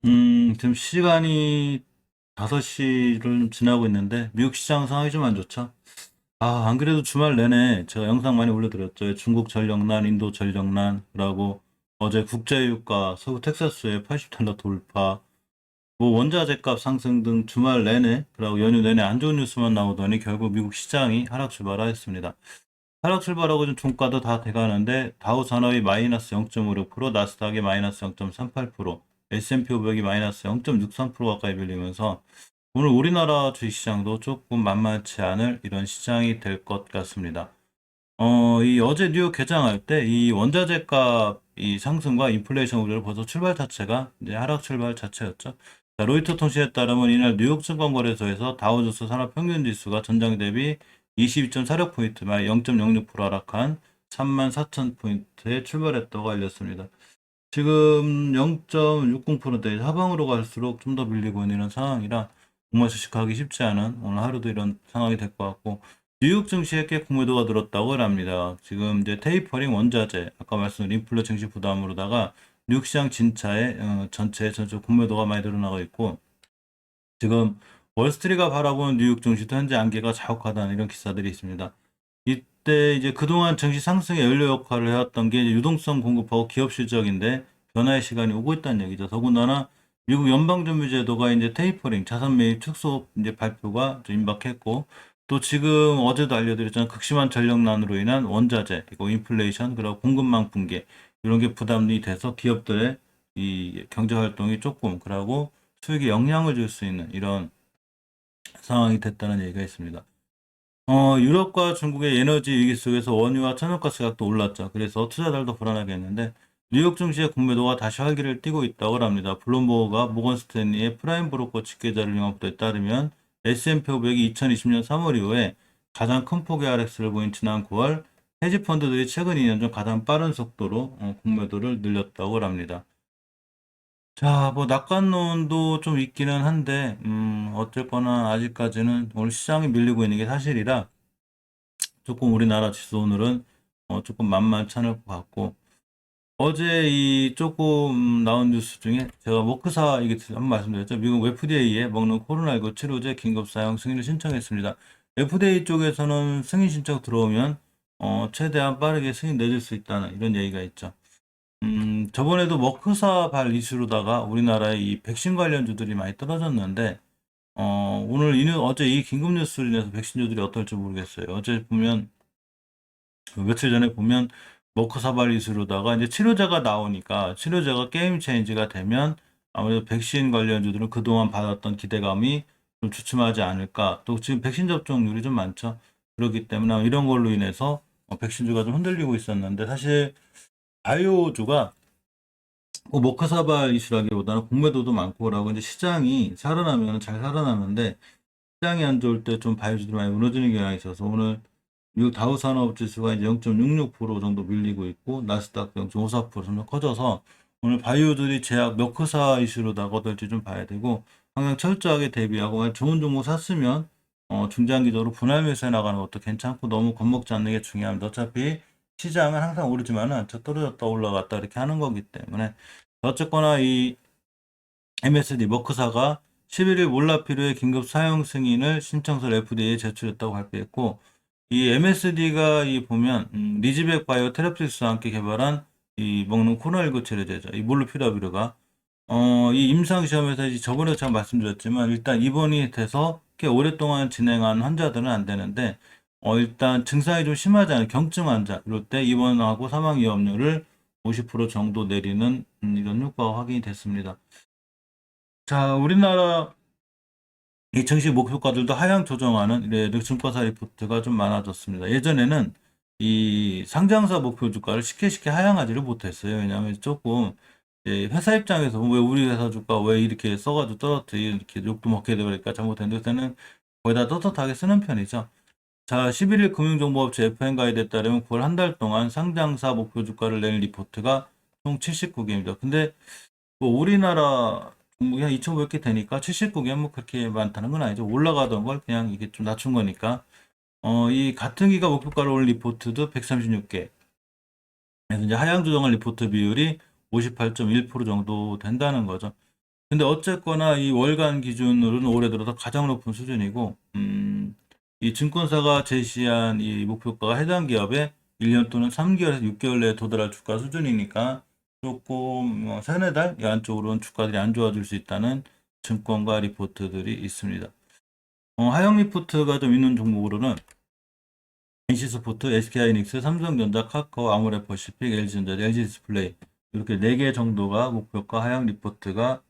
지금 시간이 5시를 지나고 있는데, 미국 시장 상황이 좀 안 좋죠? 안 그래도 주말 내내 제가 영상 많이 올려드렸죠. 중국 전력난, 인도 전력난, 그리고 어제 국제유가 서부 텍사스에 80달러 돌파, 뭐 원자재 값 상승 등 주말 내내, 그리고 연휴 내내 안 좋은 뉴스만 나오더니 결국 미국 시장이 하락 출발하였습니다. 하락 출발하고 좀 종가도 다 돼가는데 다우 산업이 마이너스 0.56%, 나스닥이 마이너스 0.38%, S&P 500이 마이너스 0.63% 가까이 밀리면서 오늘 우리나라 주식시장도 조금 만만치 않을 이런 시장이 될 것 같습니다. 이 어제 뉴욕 개장할 때 이 원자재 값 이 상승과 인플레이션 우려를 벌써 출발 자체가 이제 하락 출발 자체였죠. 자, 로이터 통신에 따르면 이날 뉴욕 증권거래소에서 다우존스 산업평균지수가 전장 대비 22.46포인트, 말 0.06% 하락한 34,000포인트에 출발했다고 알렸습니다. 지금 0.60%대 하방으로 갈수록 좀 더 밀리고 있는 이런 상황이라 정말 주식하기 쉽지 않은 오늘 하루도 이런 상황이 될 것 같고, 뉴욕 증시에 꽤 공매도가 늘었다고 합니다. 지금 이제 테이퍼링 원자재, 아까 말씀드린 인플레 증시 부담으로다가 뉴욕 시장 진차에 전체 공매도가 많이 늘어나고 있고, 지금 월스트리트가 바라보는 뉴욕 증시도 현재 안개가 자욱하다는 이런 기사들이 있습니다. 이때 이제 그동안 증시 상승의 연료 역할을 해왔던 게 이제 유동성 공급하고 기업 실적인데 변화의 시간이 오고 있다는 얘기죠. 더군다나 미국 연방준비제도가 이제 테이퍼링 자산 매입 축소 이제 발표가 좀 임박했고, 또 지금 어제도 알려드렸잖아요. 극심한 전력난으로 인한 원자재, 그리고 인플레이션, 그리고 공급망 붕괴 이런 게 부담이 돼서 기업들의 이 경제 활동이 조금 그러고 수익에 영향을 줄 수 있는 이런 상황이 됐다는 얘기가 있습니다. 유럽과 중국의 에너지 위기 속에서 원유와 천연가스 가격도 올랐죠. 그래서 투자자들도 불안하게 했는데 뉴욕 증시의 공매도가 다시 활기를 띠고 있다고 합니다. 블룸버그가 모건 스탠리의 프라임 브로커 집계자를 인한 보도에 따르면 S&P 500이 2020년 3월 이후에 가장 큰 폭의 RX를 보인 지난 9월, 헤지 펀드들이 최근 2년 중 가장 빠른 속도로 공매도를 늘렸다고 합니다. 자, 뭐 낙관론도 좀 있기는 한데, 어쨌거나 아직까지는 오늘 시장이 밀리고 있는 게 사실이라 조금 우리나라 지수 오늘은 조금 만만치 않을 것 같고, 어제 이 조금 나온 뉴스 중에 제가 워크사 이게 한번 말씀드렸죠. 미국 FDA에 먹는 코로나19 치료제 긴급 사용 승인을 신청했습니다. FDA 쪽에서는 승인 신청 들어오면 최대한 빠르게 승인 내줄 수 있다는 이런 얘기가 있죠. 저번에도 머크사발 이슈로다가 우리나라의 이 백신 관련주들이 많이 떨어졌는데, 오늘 어제 이 긴급 뉴스로 인해서 백신주들이 어떨지 모르겠어요. 어제 보면, 며칠 전에 보면, 머크사발 이슈로다가 이제 치료제가 나오니까, 치료제가 게임 체인지가 되면, 아무래도 백신 관련주들은 그동안 받았던 기대감이 좀 주춤하지 않을까. 또 지금 백신 접종률이 좀 많죠. 그렇기 때문에 이런 걸로 인해서 백신주가 좀 흔들리고 있었는데, 사실, 바이오주가 모카사발 이슈라기보다는 공매도도 많고 그러고 이제 시장이 살아나면 잘 살아나는데, 시장이 안 좋을 때 좀 바이오주들이 많이 무너지는 경향이 있어서 오늘 미국 다우산업지수가 이제 0.66% 정도 밀리고 있고 나스닥 0.54% 정도 커져서 오늘 바이오들이 제약 몇 크사 이슈로다가 어떨지 좀 봐야 되고, 항상 철저하게 대비하고 만약 좋은 종목 샀으면 중장기적으로 분할 매수해 나가는 것도 괜찮고 너무 겁먹지 않는 게 중요합니다. 어차피 시장은 항상 오르지만은 않죠. 떨어졌다 올라갔다 이렇게 하는 거기 때문에. 어쨌거나 이 MSD 머크사가 11일 몰라피루의 긴급 사용 승인을 신청서를 FDA에 제출했다고 발표했고, 이 MSD가 이 보면 리즈백 바이오 테라피스와 함께 개발한 이 먹는 코로나19 치료제죠. 이 몰루피라비르가 이 임상 시험에서 이제 저번에 제가 말씀드렸지만 일단 입원이 돼서 꽤 오랫동안 진행한 환자들은 안 되는데, 일단 증상이 좀 심하지 않은 경증 환자 이럴 때 입원하고 사망 위험률을 50% 정도 내리는 이런 효과가 확인이 됐습니다. 자, 우리나라 이 증시 목표가들도 하향 조정하는 이래 증권사 리포트가 좀 많아졌습니다. 예전에는 이 상장사 목표 주가를 쉽게 하향하지를 못했어요. 왜냐하면 조금 회사 입장에서 왜 우리 회사 주가 왜 이렇게 써가지고 떨어뜨리 이렇게 욕도 먹게 되니까 잘못했는데, 그때는 거의 다 떳떳하게 쓰는 편이죠. 자, 11일 금융정보업체 FN가이드에 따르면 9월 한 달 동안 상장사 목표 주가를 낸 리포트가 총 79개입니다. 근데 뭐 우리나라 종목이 한 2,500개 되니까 79개는 뭐 그렇게 많다는 건 아니죠. 올라가던 걸 그냥 이게 좀 낮춘 거니까. 이 같은 기가 목표가를 올린 리포트도 136개. 그래서 이제 하향 조정한 리포트 비율이 58.1% 정도 된다는 거죠. 근데 어쨌거나 이 월간 기준으로는 올해 들어서 가장 높은 수준이고, 이 증권사가 제시한 이 목표가가 해당 기업의 1년 또는 3개월에서 6개월 내에 도달할 주가 수준이니까 조금 세네 달 안쪽으로는 주가들이 안 좋아질 수 있다는 증권가 리포트들이 있습니다. 하영 리포트가 좀 있는 종목으로는 NC스포트, SK하이닉스, 삼성전자, 카카오, 아모레퍼시픽, LG전자, LG디스플레이 이렇게 4개 정도가 목표가 하향 리포트가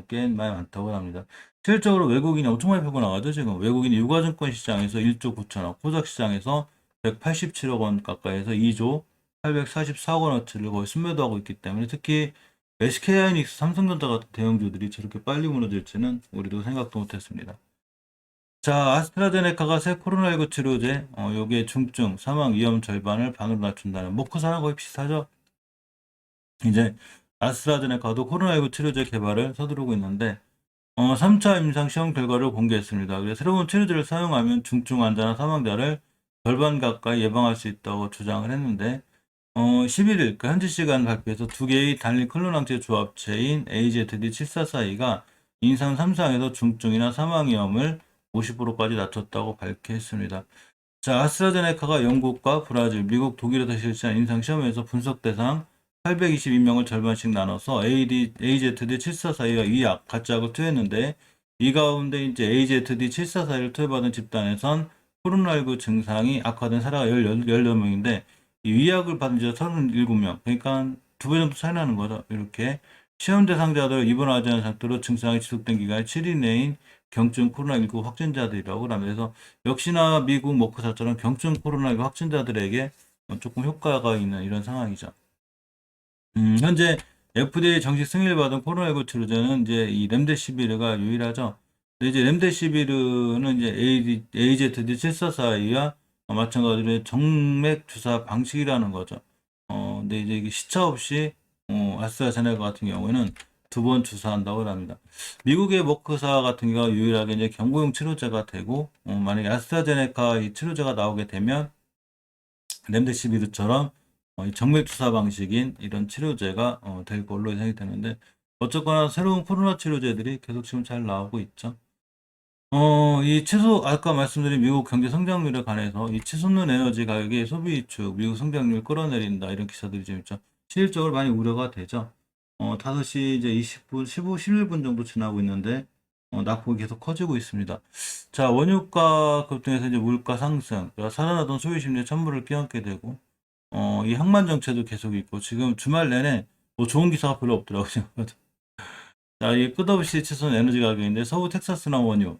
꽤 많이 많다고 합니다. 실질적으로 외국인이 엄청 많이 팔고 나가죠. 지금 외국인이 유가증권 시장에서 1조 9천억, 코스닥 시장에서 187억 원 가까이에서 2조 844억 원어치를 거의 순매도하고 있기 때문에 특히 SK하이닉스, 삼성전자 같은 대형주들이 저렇게 빨리 무너질지는 우리도 생각도 못했습니다. 자, 아스트라제네카가 새 코로나19 치료제, 요게 중증 사망 위험 절반을 반으로 낮춘다는 모크사랑 거의 비슷하죠? 이제 아스트라제네카도 코로나19 치료제 개발을 서두르고 있는데, 3차 임상 시험 결과를 공개했습니다. 그래서 새로운 치료제를 사용하면 중증 환자나 사망자를 절반 가까이 예방할 수 있다고 주장을 했는데, 11일, 그 현지 시간 발표에서 두 개의 단일 클론항체 조합체인 AZD744E가 인상 3상에서 중증이나 사망 위험을 50%까지 낮췄다고 밝혔습니다. 자, 아스트라제네카가 영국과 브라질, 미국, 독일에서 실시한 임상 시험에서 분석 대상 822명을 절반씩 나눠서 AZD744E와 위약, 가짜약을 투여했는데 이 가운데 이제 AZD744E를 투여받은 집단에선 코로나19 증상이 악화된 사례가 18명인데 이 위약을 받은 지 37명, 그러니까 2배 정도 차이 나는 거죠. 이렇게 시험 대상자들 입원하지 않은 상태로 증상이 지속된 기간이 7일 내인 경증 코로나19 확진자들이라고 합니다. 그래서 역시나 미국 머크사처럼 경증 코로나19 확진자들에게 조금 효과가 있는 이런 상황이죠. 현재 FDA 정식 승인을 받은 코로나19 치료제는 이제 이 렘데시비르가 유일하죠. 근데 이제 렘데시비르는 이제 AZD744E와 마찬가지로 정맥 주사 방식이라는 거죠. 근데 이제 이게 시차 없이 아스트라제네카 같은 경우에는 2번 주사한다고 합니다. 미국의 머크사 같은 경우가 유일하게 이제 경구용 치료제가 되고, 만약에 아스트라제네카 이 치료제가 나오게 되면 렘데시비르처럼 이 정맥 주사 방식인 이런 치료제가 될 걸로 예상이 되는데 어쨌거나 새로운 코로나 치료제들이 계속 지금 잘 나오고 있죠. 이 아까 말씀드린 미국 경제 성장률에 관해서 이 치솟는 에너지 가격이 소비 위축, 미국 성장률 끌어내린다 이런 기사들이 좀 있죠. 실질적으로 많이 우려가 되죠. 5시 이제 20분, 15, 11분 정도 지나고 있는데 낙폭이 계속 커지고 있습니다. 자, 원유가 급등해서 이제 물가 상승, 그러니까 살아나던 소비 심리에 찬물을 끼얹게 되고 이 항만 정체도 계속 있고 지금 주말 내내 뭐 좋은 기사가 별로 없더라고요. 자, 이 끝없이 치솟은 에너지 가격인데 서부 텍사스나 원유,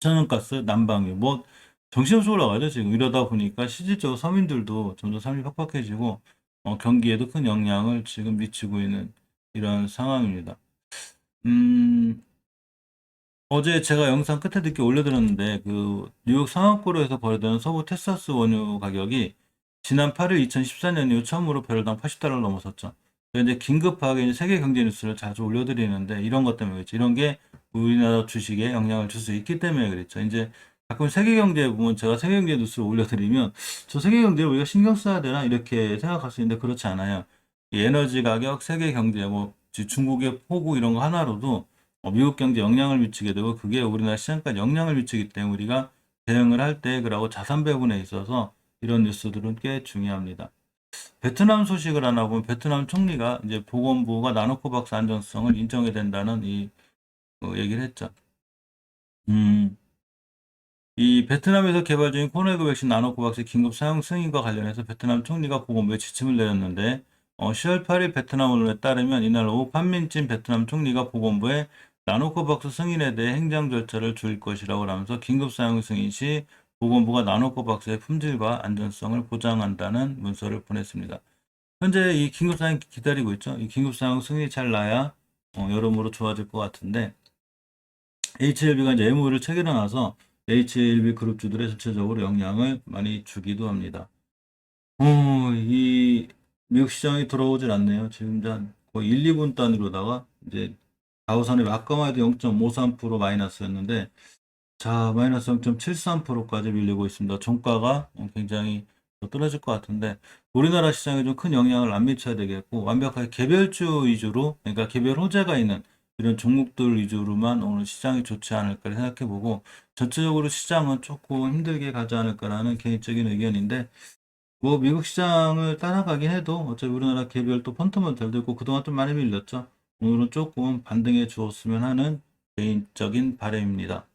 천연가스, 난방유 뭐 정신없이 올라가죠 지금. 이러다 보니까 실질적으로 서민들도 점점 삶이 팍팍해지고 경기에도 큰 영향을 지금 미치고 있는 이런 상황입니다. 음, 어제 제가 영상 끝에 늦게 올려드렸는데 그 뉴욕 상하구로에서 거래되는 서부 텍사스 원유 가격이 지난 8일 2014년 이후 처음으로 배럴당 80달러를 넘어섰죠. 그래서 이제 긴급하게 이제 세계 경제 뉴스를 자주 올려드리는데 이런 것 때문에 그렇죠. 이런 게 우리나라 주식에 영향을 줄 수 있기 때문에 그랬죠. 이제 가끔 세계 경제 보면 제가 세계 경제 뉴스를 올려드리면 저 세계 경제를 우리가 신경 써야 되나 이렇게 생각할 수 있는데 그렇지 않아요. 이 에너지 가격, 세계 경제, 뭐 중국의 폭우 이런 거 하나로도 미국 경제 영향을 미치게 되고 그게 우리나라 시장까지 영향을 미치기 때문에 우리가 대응을 할 때 그러고 자산 배분에 있어서 이런 뉴스들은 꽤 중요합니다. 베트남 소식을 하나 보면 베트남 총리가 이제 보건부가 나노코박스 안전성을 인정해야 된다는 이 얘기를 했죠. 음, 이 베트남에서 개발 중인 코로나19 백신 나노코박스 긴급 사용 승인과 관련해서 베트남 총리가 보건부에 지침을 내렸는데 10월 8일 베트남 언론에 따르면 이날 오후 판민진 베트남 총리가 보건부에 나노코박스 승인에 대해 행정 절차를 줄일 것이라고 하면서 긴급 사용 승인 시 보건부가 나노코박스의 품질과 안전성을 보장한다는 문서를 보냈습니다. 현재 이 긴급 사용 기다리고 있죠. 이 긴급 사용 승인이 잘 나야 여러모로 좋아질 것 같은데 HLB가 이제 MOU를 체결해 놔서 HLB 그룹주들의 전체적으로 영향을 많이 주기도 합니다. 이 미국 시장이 들어오질 않네요. 지금 이제 거의 1, 2분 단위로다가 이제 다우선의 아까만 해도 0.53% 마이너스였는데 자 마이너스 0.73%까지 밀리고 있습니다. 종가가 굉장히 더 떨어질 것 같은데 우리나라 시장에 좀 큰 영향을 안 미쳐야 되겠고 완벽하게 개별주 위주로 그러니까 개별 호재가 있는 이런 종목들 위주로만 오늘 시장이 좋지 않을까 생각해보고 전체적으로 시장은 조금 힘들게 가지 않을까라는 개인적인 의견인데 뭐 미국 시장을 따라가긴 해도 어차피 우리나라 개별 또 펀더멘털도 있고 그동안 좀 많이 밀렸죠. 오늘은 조금 반등해 주었으면 하는 개인적인 바람입니다.